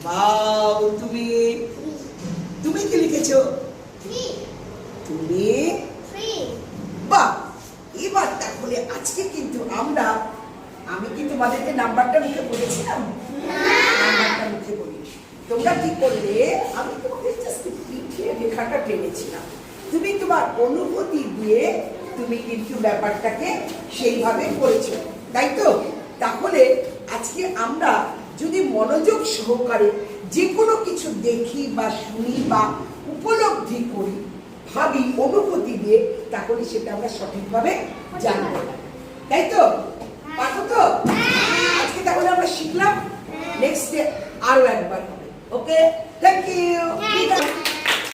বাউ, তুমি তুমি কি লিখেছো? তুমি বাহ। এবার তাহলে আজকে কিন্তু আমি কি তোমাদেরকে নাম্বারটা মুখে বলেছিলাম? নাম্বারটা মুখে বলি। তোমরা কি করলে? আমি তোমাদের জাস্ট লিখে লেখাটা টেনেছিলাম। তুমি তোমার অনুভূতি দিয়ে তুমি কিন্তু ব্যাপারটাকে সেইভাবে করেছো, তাই তো? তাহলে আজকে আমরা যদি মনোযোগ সহকারে যে কোনো কিছু দেখি বা শুনি বা উপলব্ধি করি, ভাবি অনুভূতি দিয়ে, তাহলে সেটা আমরা সঠিকভাবে জানবো, তাই তো? পারো তো? আজকে তাহলে আমরা শিখলাম, নেক্সট ডে আরো একবার হবে। ওকে, থ্যাংক ইউ।